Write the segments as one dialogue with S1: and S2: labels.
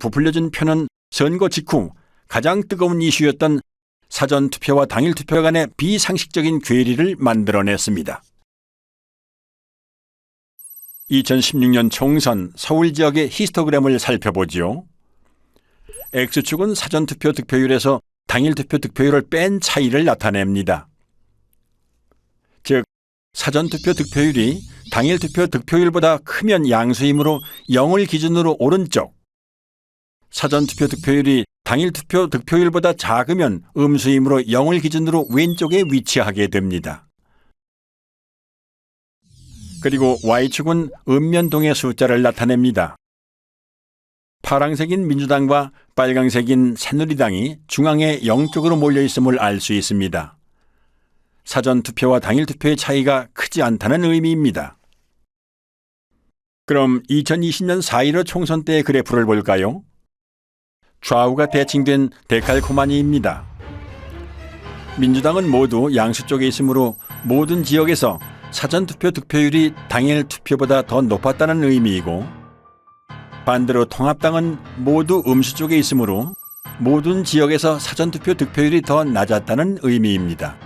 S1: 부풀려진 표는 선거 직후 가장 뜨거운 이슈였던 사전투표와 당일투표 간의 비상식적인 괴리를 만들어냈습니다. 2016년 총선 서울 지역의 히스토그램을 살펴보지요. X축은 사전투표 득표율에서 당일투표 득표율을 뺀 차이를 나타냅니다. 즉, 사전투표 득표율이 당일투표 득표율보다 크면 양수이므로 0을 기준으로 오른쪽, 사전투표 득표율이 당일투표 득표율보다 작으면 음수이므로 0을 기준으로 왼쪽에 위치하게 됩니다. 그리고 Y축은 읍면동의 숫자를 나타냅니다. 파란색인 민주당과 빨간색인 새누리당이 중앙에 0쪽으로 몰려있음을 알 수 있습니다. 사전투표와 당일투표의 차이가 크지 않다는 의미입니다. 그럼 2020년 4.15 총선 때의 그래프를 볼까요? 좌우가 대칭된 데칼코마니입니다. 민주당은 모두 양수 쪽에 있으므로 모든 지역에서 사전투표 득표율이 당일투표보다 더 높았다는 의미이고, 반대로 통합당은 모두 음수 쪽에 있으므로 모든 지역에서 사전투표 득표율이 더 낮았다는 의미입니다.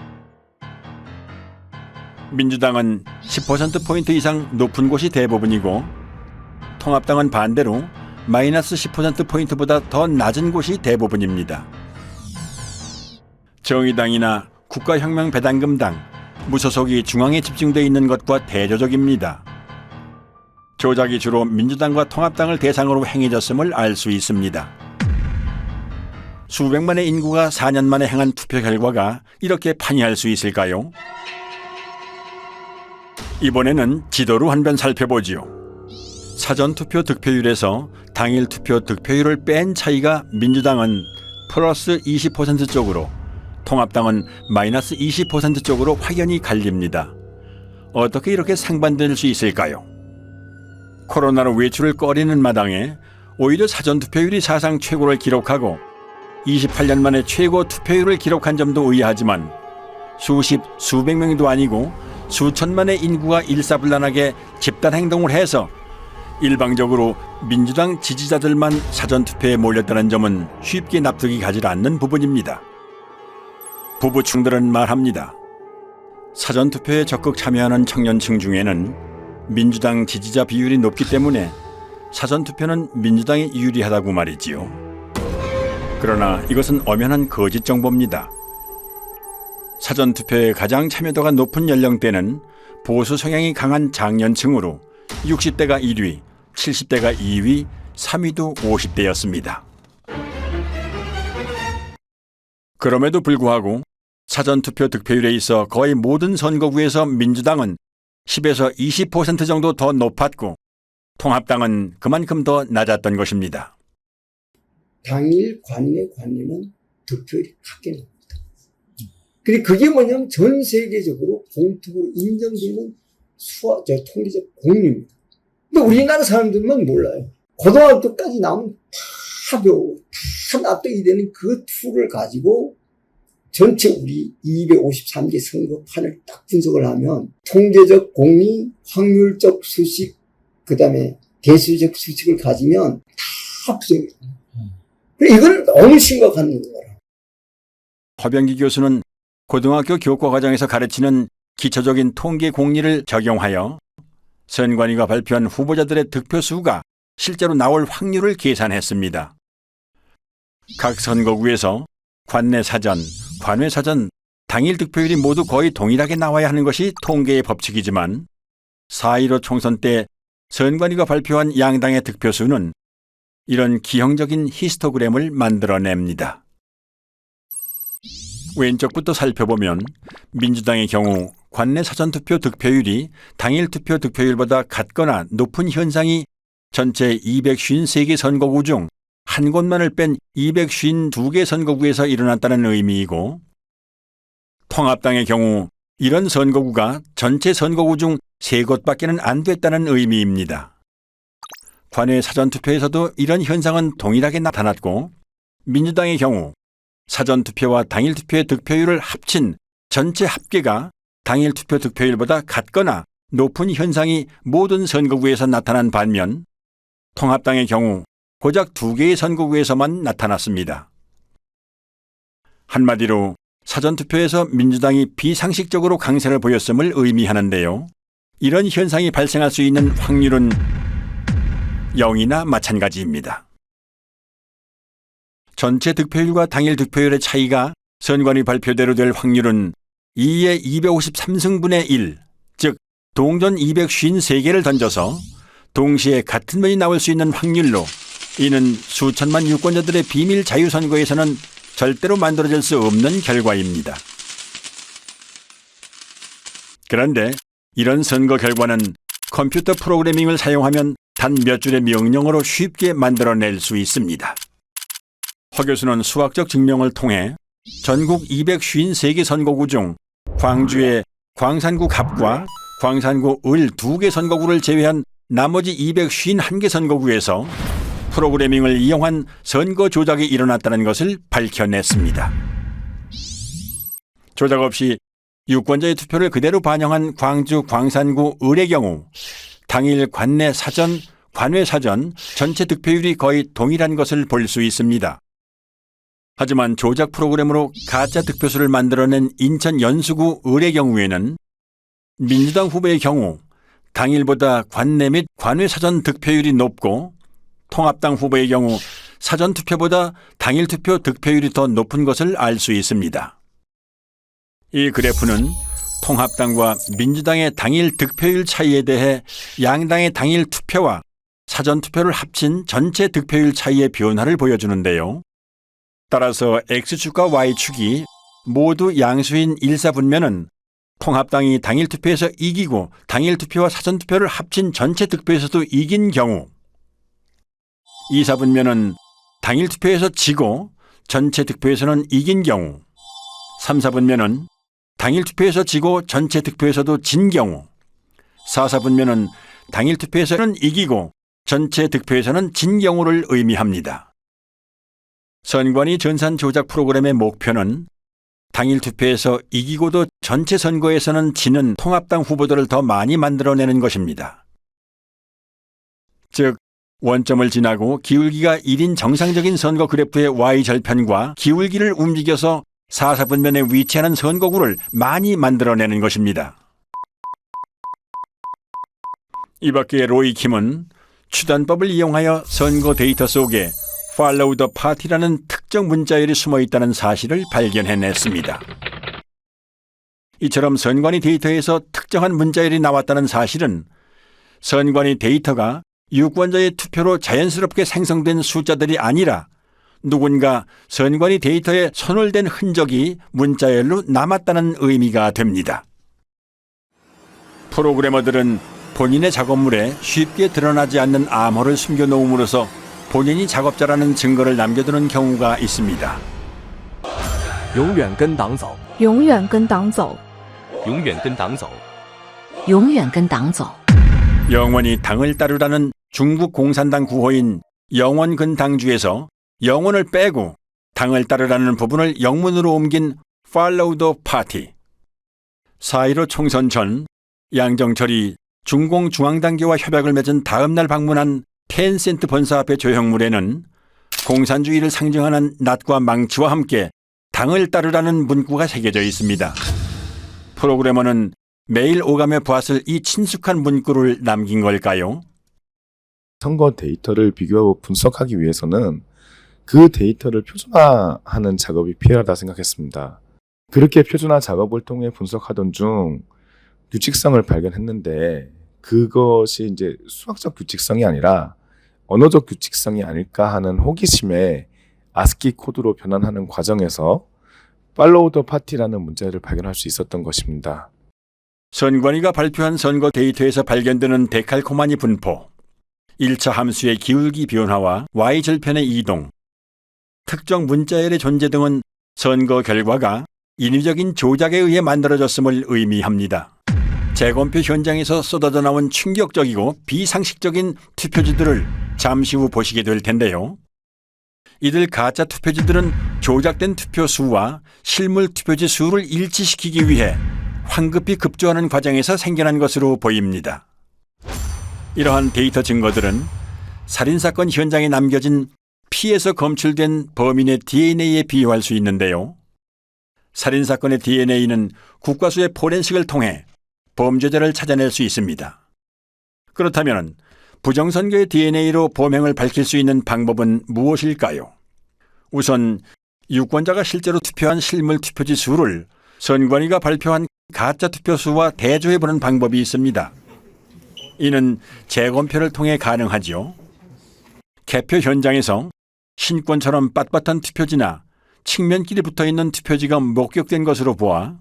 S1: 민주당은 10%포인트 이상 높은 곳이 대부분이고, 통합당은 반대로 마이너스 10%포인트보다 더 낮은 곳이 대부분입니다. 정의당이나 국가혁명배당금당, 무소속이 중앙에 집중되어 있는 것과 대조적입니다. 조작이 주로 민주당과 통합당을 대상으로 행해졌음을 알 수 있습니다. 수백만의 인구가 4년 만에 행한 투표 결과가 이렇게 판이할 수 있을까요? 이번에는 지도로 한 번 살펴보지요. 사전투표 득표율에서 당일투표 득표율을 뺀 차이가 민주당은 플러스 20% 쪽으로, 통합당은 마이너스 20% 쪽으로 확연히 갈립니다. 어떻게 이렇게 상반될 수 있을까요? 코로나로 외출을 꺼리는 마당에 오히려 사전투표율이 사상 최고를 기록하고 28년 만에 최고 투표율을 기록한 점도 의아하지만, 수백 명도 아니고 수천만의 인구가 일사불란하게 집단행동을 해서 일방적으로 민주당 지지자들만 사전투표에 몰렸다는 점은 쉽게 납득이 가지 않는 부분입니다. 부부충들은 말합니다. 사전투표에 적극 참여하는 청년층 중에는 민주당 지지자 비율이 높기 때문에 사전투표는 민주당이 유리하다고 말이지요. 그러나 이것은 엄연한 거짓 정보입니다. 사전투표에 가장 참여도가 높은 연령대는 보수 성향이 강한 장년층으로 60대가 1위, 70대가 2위, 3위도 50대였습니다. 그럼에도 불구하고 사전투표 득표율에 있어 거의 모든 선거구에서 민주당은 10에서 20% 정도 더 높았고, 통합당은 그만큼 더 낮았던 것입니다.
S2: 당일 관내는 득표율이 크게 납니다. 근데 그게 뭐냐면 전 세계적으로 공통으로 인정되는 통계적 공리입니다. 근데 우리나라 사람들만 몰라요. 고등학교까지 나오면 다 배우고 다 납득이 되는 그 툴을 가지고 전체 우리 253개 선거판을 딱 분석을 하면 통계적 공리, 확률적 수식, 그 다음에 대수적 수식을 가지면 다 부정해요. 이건 너무 심각한 거라.
S1: 허병기 교수는 고등학교 교과 과정에서 가르치는 기초적인 통계 공리를 적용하여 선관위가 발표한 후보자들의 득표수가 실제로 나올 확률을 계산했습니다. 각 선거구에서 관내 사전, 관외 사전, 당일 득표율이 모두 거의 동일하게 나와야 하는 것이 통계의 법칙이지만 4.15 총선 때 선관위가 발표한 양당의 득표수는 이런 기형적인 히스토그램을 만들어냅니다. 왼쪽부터 살펴보면 민주당의 경우 관내 사전투표 득표율이 당일 투표 득표율보다 같거나 높은 현상이 전체 253개 선거구 중 한 곳만을 뺀 252개 선거구에서 일어났다는 의미이고, 통합당의 경우 이런 선거구가 전체 선거구 중 3곳밖에는 안 됐다는 의미입니다. 관외 사전투표에서도 이런 현상은 동일하게 나타났고, 민주당의 경우 사전투표와 당일투표의 득표율을 합친 전체 합계가 당일투표 득표율보다 같거나 높은 현상이 모든 선거구에서 나타난 반면, 통합당의 경우 고작 2개의 선거구에서만 나타났습니다. 한마디로 사전투표에서 민주당이 비상식적으로 강세를 보였음을 의미하는데요. 이런 현상이 발생할 수 있는 확률은 0이나 마찬가지입니다. 전체 득표율과 당일 득표율의 차이가 선관위 발표대로 될 확률은 2의 253승분의 1, 즉 동전 253개를 던져서 동시에 같은 면이 나올 수 있는 확률로, 이는 수천만 유권자들의 비밀 자유선거에서는 절대로 만들어질 수 없는 결과입니다. 그런데 이런 선거 결과는 컴퓨터 프로그래밍을 사용하면 단 몇 줄의 명령어로 쉽게 만들어낼 수 있습니다. 허 교수는 수학적 증명을 통해 전국 253개 선거구 중 광주의 광산구 갑과 광산구 을 2개 선거구를 제외한 나머지 251개 선거구에서 프로그래밍을 이용한 선거 조작이 일어났다는 것을 밝혀냈습니다. 조작 없이 유권자의 투표를 그대로 반영한 광주 광산구 을의 경우 당일 관내 사전, 관외 사전 전체 득표율이 거의 동일한 것을 볼 수 있습니다. 하지만 조작 프로그램으로 가짜 득표수를 만들어낸 인천 연수구 을의 경우에는 민주당 후보의 경우 당일보다 관내 및 관외 사전 득표율이 높고 통합당 후보의 경우 사전 투표보다 당일 투표 득표율이 더 높은 것을 알 수 있습니다. 이 그래프는 통합당과 민주당의 당일 득표율 차이에 대해 양당의 당일 투표와 사전 투표를 합친 전체 득표율 차이의 변화를 보여주는데요. 따라서 X축과 Y축이 모두 양수인 일사분면은 통합당이 당일 투표에서 이기고 당일 투표와 사전 투표를 합친 전체 득표에서도 이긴 경우, 이사분면은 당일 투표에서 지고 전체 득표에서는 이긴 경우, 삼사분면은 당일 투표에서 지고 전체 득표에서도 진 경우, 사사분면은 당일 투표에서는 이기고 전체 득표에서는 진 경우를 의미합니다. 선관위 전산 조작 프로그램의 목표는 당일 투표에서 이기고도 전체 선거에서는 지는 통합당 후보들을 더 많이 만들어내는 것입니다. 즉, 원점을 지나고 기울기가 1인 정상적인 선거 그래프의 Y절편과 기울기를 움직여서 사사분면에 위치하는 선거구를 많이 만들어내는 것입니다. 이 밖에 로이킴은 추단법을 이용하여 선거 데이터 속에 Follow the Party라는 특정 문자열이 숨어 있다는 사실을 발견해냈습니다. 이처럼 선관위 데이터에서 특정한 문자열이 나왔다는 사실은 선관위 데이터가 유권자의 투표로 자연스럽게 생성된 숫자들이 아니라 누군가 선관위 데이터에 손을 댄 흔적이 문자열로 남았다는 의미가 됩니다. 프로그래머들은 본인의 작업물에 쉽게 드러나지 않는 암호를 숨겨놓음으로써 본인이 작업자라는 증거를 남겨두는 경우가 있습니다.
S3: 永远跟党走，
S4: 永远跟党走，
S3: 永远跟党走。
S4: 永远跟党走。
S1: 영원히 당을 따르라는 중국 공산당 구호인 영원근당주에서 영원을 빼고 당을 따르라는 부분을 영문으로 옮긴 Follow the Party. 4.15 총선 전 양정철이 중공중앙당교와 협약을 맺은 다음 날 방문한 텐센트 본사 앞의 조형물에는 공산주의를 상징하는 낫과 망치와 함께 당을 따르라는 문구가 새겨져 있습니다. 프로그래머는 매일 오가며 보았을 이 친숙한 문구를 남긴 걸까요?
S5: 선거 데이터를 비교하고 분석하기 위해서는 그 데이터를 표준화하는 작업이 필요하다 생각했습니다. 그렇게 표준화 작업을 통해 분석하던 중 규칙성을 발견했는데 그것이 이제 수학적 규칙성이 아니라 언어적 규칙성이 아닐까 하는 호기심에 아스키 코드로 변환하는 과정에서 Follow the Party라는 문자를 발견할 수 있었던 것입니다.
S1: 선관위가 발표한 선거 데이터에서 발견되는 데칼코마니 분포, 1차 함수의 기울기 변화와 Y절편의 이동, 특정 문자열의 존재 등은 선거 결과가 인위적인 조작에 의해 만들어졌음을 의미합니다. 재검표 현장에서 쏟아져 나온 충격적이고 비상식적인 투표지들을 잠시 후 보시게 될 텐데요. 이들 가짜 투표지들은 조작된 투표 수와 실물 투표지 수를 일치시키기 위해 황급히 급조하는 과정에서 생겨난 것으로 보입니다. 이러한 데이터 증거들은 살인사건 현장에 남겨진 피에서 검출된 범인의 DNA에 비유할 수 있는데요. 살인사건의 DNA는 국과수의 포렌식을 통해 범죄자를 찾아낼 수 있습니다. 그렇다면 부정선거의 DNA로 범행을 밝힐 수 있는 방법은 무엇일까요? 우선 유권자가 실제로 투표한 실물 투표지 수를 선관위가 발표한 가짜 투표수와 대조해보는 방법이 있습니다. 이는 재검표를 통해 가능하지요. 개표 현장에서 신권처럼 빳빳한 투표지나 측면끼리 붙어있는 투표지가 목격된 것으로 보아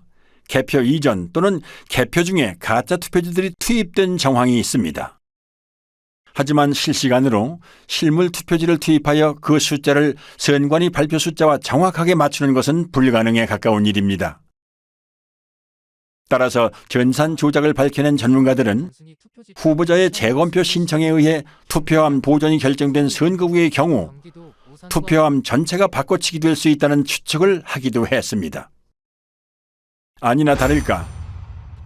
S1: 개표 이전 또는 개표 중에 가짜 투표지들이 투입된 정황이 있습니다. 하지만 실시간으로 실물 투표지를 투입하여 그 숫자를 선관위 발표 숫자와 정확하게 맞추는 것은 불가능에 가까운 일입니다. 따라서 전산 조작을 밝혀낸 전문가들은 후보자의 재검표 신청에 의해 투표함 보존이 결정된 선거구의 경우 투표함 전체가 바꿔치기 될 수 있다는 추측을 하기도 했습니다. 아니나 다를까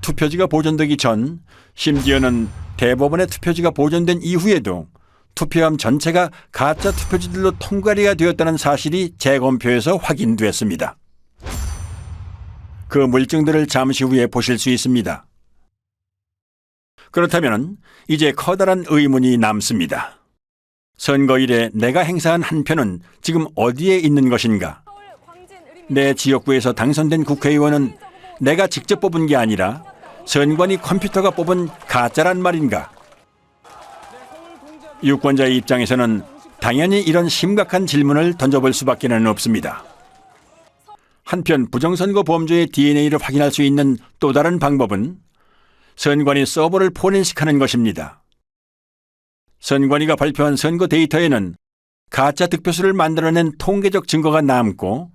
S1: 투표지가 보존되기 전, 심지어는 대법원의 투표지가 보존된 이후에도 투표함 전체가 가짜 투표지들로 통과리가 되었다는 사실이 재검표에서 확인됐습니다. 그 물증들을 잠시 후에 보실 수 있습니다. 그렇다면 이제 커다란 의문이 남습니다. 선거일에 내가 행사한 한 표는 지금 어디에 있는 것인가? 내 지역구에서 당선된 국회의원은 내가 직접 뽑은 게 아니라 선관위 컴퓨터가 뽑은 가짜란 말인가? 유권자의 입장에서는 당연히 이런 심각한 질문을 던져볼 수밖에는 없습니다. 한편 부정선거 범죄의 DNA를 확인할 수 있는 또 다른 방법은 선관위 서버를 포렌식하는 것입니다. 선관위가 발표한 선거 데이터에는 가짜 득표수를 만들어낸 통계적 증거가 남고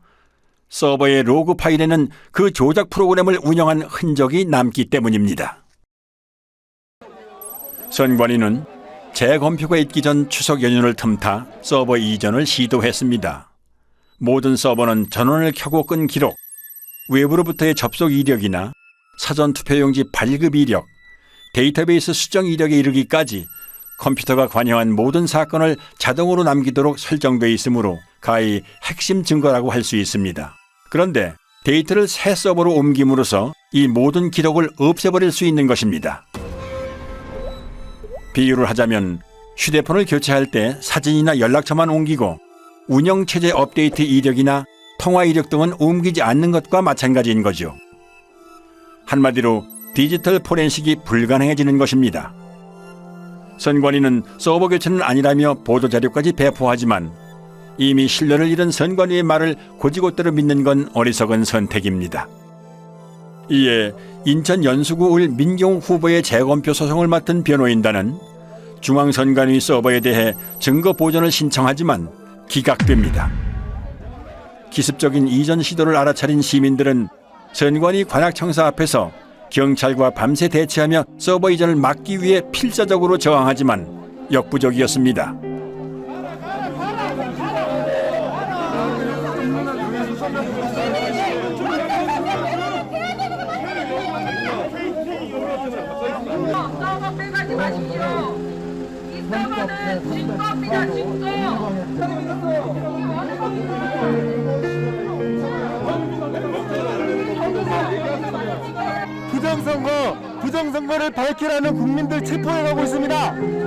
S1: 서버의 로그 파일에는 그 조작 프로그램을 운영한 흔적이 남기 때문입니다. 선관위는 재검표가 있기 전 추석 연휴를 틈타 서버 이전을 시도했습니다. 모든 서버는 전원을 켜고 끈 기록, 외부로부터의 접속 이력이나 사전 투표용지 발급 이력, 데이터베이스 수정 이력에 이르기까지 컴퓨터가 관여한 모든 사건을 자동으로 남기도록 설정되어 있으므로 가히 핵심 증거라고 할 수 있습니다. 그런데 데이터를 새 서버로 옮김으로써 이 모든 기록을 없애버릴 수 있는 것입니다. 비유를 하자면 휴대폰을 교체할 때 사진이나 연락처만 옮기고 운영체제 업데이트 이력이나 통화 이력 등은 옮기지 않는 것과 마찬가지인 거죠. 한마디로 디지털 포렌식이 불가능해지는 것입니다. 선관위는 서버 교체는 아니라며 보도자료까지 배포하지만 이미 신뢰를 잃은 선관위의 말을 곧이곧대로 믿는 건 어리석은 선택입니다. 이에 인천 연수구을 민경욱 후보의 재검표 소송을 맡은 변호인단은 중앙선관위 서버에 대해 증거 보존을 신청하지만 기각됩니다. 기습적인 이전 시도를 알아차린 시민들은 선관위 관악청사 앞에서 경찰과 밤새 대치하며 서버 이전을 막기 위해 필사적으로 저항하지만 역부족이었습니다.
S6: 서버 빼가지 마십시오. 이 서버는 증거입니다,
S7: 부정선거를 밝히라는 국민들 체포해가고 있습니다.